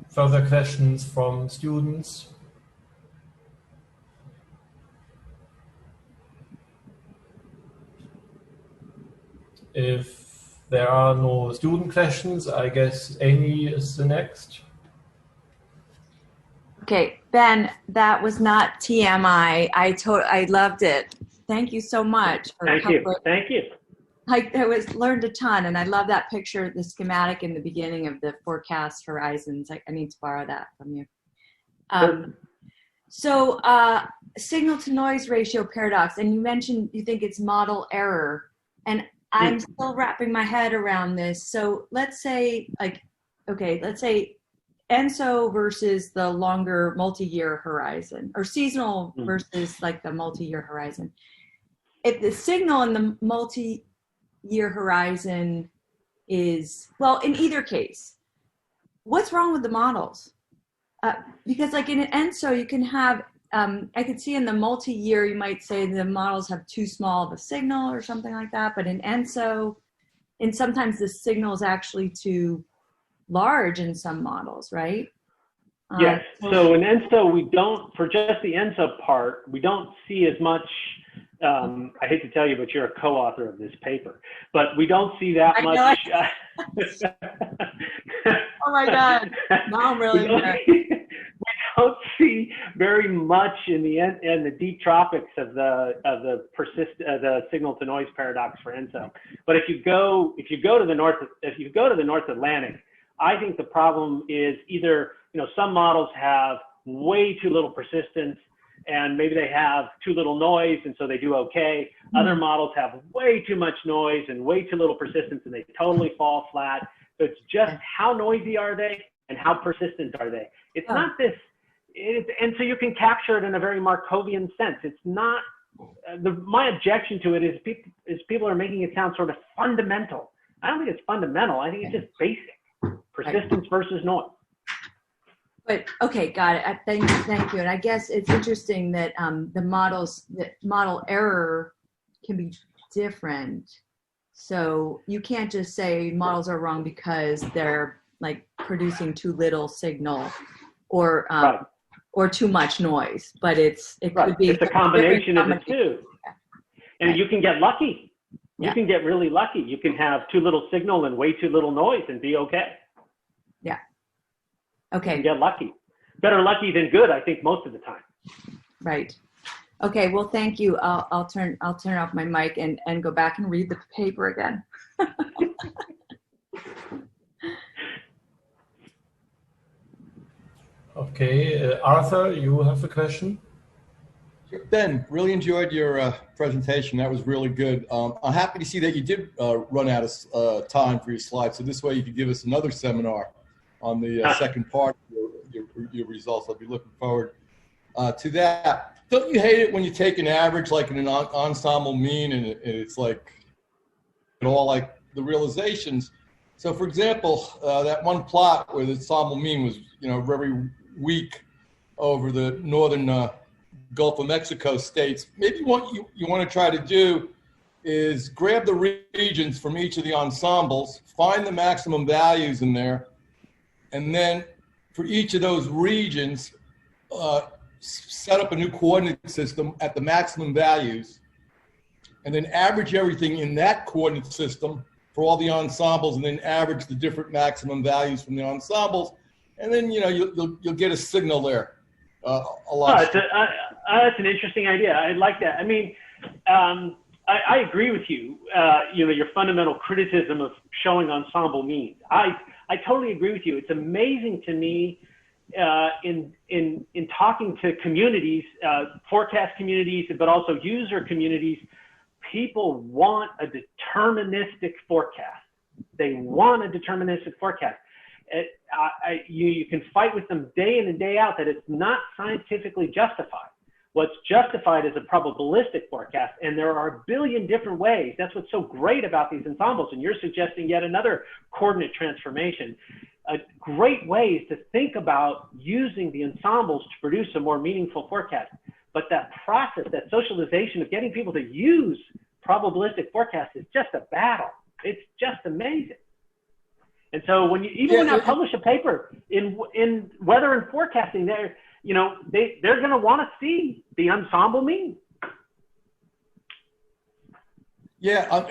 Further questions from students? If there are no student questions, I guess Amy is the next. Okay, Ben, that was not TMI. I loved it. Thank you so much. Thank you. Thank you. I learned a ton, and I love that picture, the schematic in the beginning of the forecast horizons. I need to borrow that from you. So signal to noise ratio paradox, and you mentioned you think it's model error, and I'm still wrapping my head around this. So let's say let's say ENSO versus the longer multi-year horizon, or seasonal versus like the multi-year horizon. If the signal in the multi-year horizon is, well, in either case, what's wrong with the models? Because like in an ENSO, you can have, I could see in the multi-year, you might say the models have too small of a signal or something like that. But in ENSO, and sometimes the signal is actually too large in some models, right? Yes. So in ENSO, we don't, for just the ENSO part, we don't see as much. I hate to tell you, but you're a co-author of this paper, but we don't see that much. Oh my God! Now I'm really we don't see very much in the deep tropics of the signal to noise paradox for ENSO. But if you go to the North Atlantic, I think the problem is either, some models have way too little persistence and maybe they have too little noise and so they do okay. Other models have way too much noise and way too little persistence and they totally fall flat. So it's just how noisy are they and how persistent are they? It's not this, and so you can capture it in a very Markovian sense. It's not, my objection to it is people are making it sound sort of fundamental. I don't think it's fundamental. I think it's just basic. Persistence versus noise. But okay, got it. Thank you. And I guess it's interesting that the model error can be different. So you can't just say models are wrong because they're like producing too little signal or too much noise. But it could be. It's a combination of the two. Yeah. And you can get lucky. You can get really lucky. You can have too little signal and way too little noise and be okay. Yeah. Okay. You get lucky. Better lucky than good, I think, most of the time. Right. Okay. Well, thank you. I'll turn off my mic and go back and read the paper again. Okay, Arthur, you have a question? Ben, really enjoyed your presentation. That was really good. I'm happy to see that you did run out of time for your slides. So this way you could give us another seminar on the second part of your results. I'll be looking forward to that. Don't you hate it when you take an average like in an ensemble mean and it's like all like the realizations? So for example, that one plot where the ensemble mean was, very weak over the northern Gulf of Mexico states, maybe what you want to try to do is grab the regions from each of the ensembles, find the maximum values in there, and then for each of those regions, set up a new coordinate system at the maximum values, and then average everything in that coordinate system for all the ensembles, and then average the different maximum values from the ensembles, and then you'll get a signal there. That's an interesting idea. I like that. I mean, I agree with you. Your fundamental criticism of showing ensemble means. I totally agree with you. It's amazing to me in talking to communities, forecast communities, but also user communities. People want a deterministic forecast. They want a deterministic forecast. You can fight with them day in and day out that it's not scientifically justified. What's justified is a probabilistic forecast, and there are a billion different ways. That's what's so great about these ensembles, and you're suggesting yet another coordinate transformation. Great ways to think about using the ensembles to produce a more meaningful forecast. But that process, that socialization of getting people to use probabilistic forecasts is just a battle. It's just amazing. And so when I publish a paper in weather and forecasting, they're going to want to see the ensemble mean. Yeah,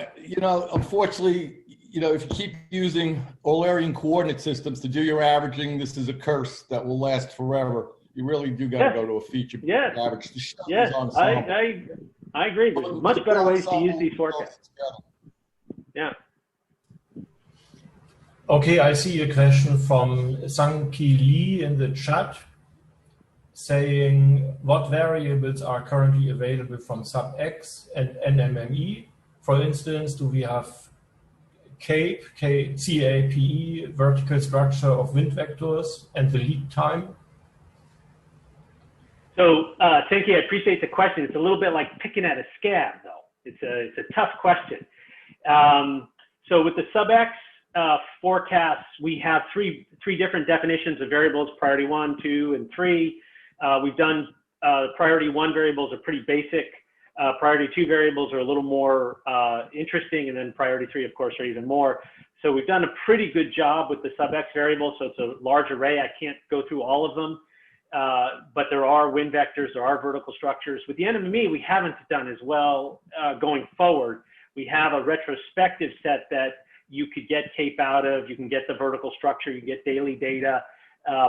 unfortunately, if you keep using Eulerian coordinate systems to do your averaging, this is a curse that will last forever. You really do got to go to a feature average to show these ensembles. I agree. There's much better ways to use these forecasts. Yeah. Okay, I see a question from Sang-Ki Lee in the chat saying, what variables are currently available from SubX and NMME? For instance, do we have CAPE, CAPE, vertical structure of wind vectors, and the lead time? So, Sang-Ki, I appreciate the question. It's a little bit like picking at a scab, though. It's a tough question. So with the SubX forecasts, we have three different definitions of variables: priority 1, 2, and 3. We've done priority 1 variables are pretty basic. Priority 2 variables are a little more interesting, and then priority 3, of course, are even more. So we've done a pretty good job with the SubX variable. So it's a large array. I can't go through all of them, but there are wind vectors, there are vertical structures. With the NMME, we haven't done as well going forward. We have a retrospective set that you could get CAPE out of. You can get the vertical structure, you get daily data,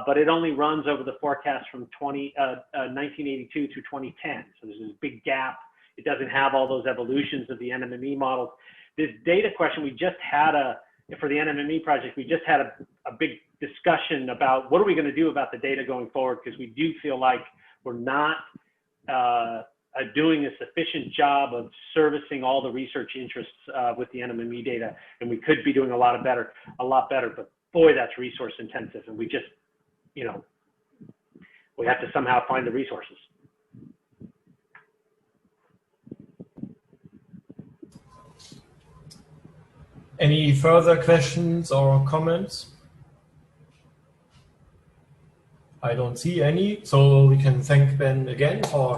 but it only runs over the forecast from 1982 to 2010. So there's this big gap. It doesn't have all those evolutions of the NMME models. This data question, we just had for the NMME project, we just had a big discussion about what are we going to do about the data going forward, because we do feel like we're not doing a sufficient job of servicing all the research interests with the NMME data, and we could be doing a lot better, but boy, that's resource intensive, and we just, we have to somehow find the resources. Any further questions or comments? I don't see any, so we can thank Ben again for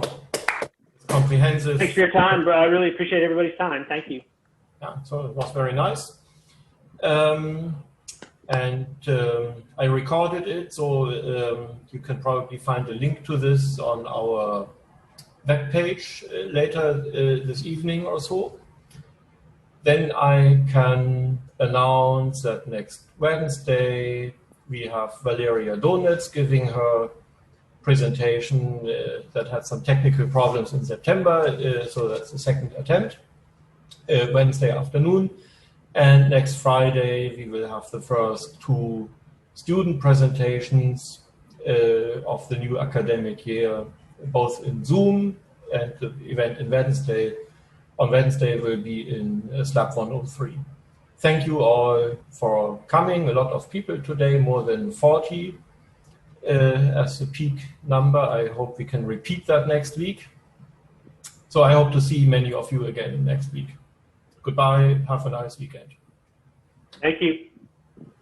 comprehensive. Thanks for your time, bro. I really appreciate everybody's time. Thank you. Yeah, so it was very nice. I recorded it, so you can probably find a link to this on our webpage later this evening or so. Then I can announce that next Wednesday we have Valeria Donitz giving her presentation that had some technical problems in September, so that's the second attempt, Wednesday afternoon. And next Friday we will have the first 2 student presentations of the new academic year, both in Zoom and the event on Wednesday will be in SLAB 103. Thank you all for coming. A lot of people today, more than 40 as the peak number. I hope we can repeat that next week. So I hope to see many of you again next week. Goodbye. Have a nice weekend. Thank you.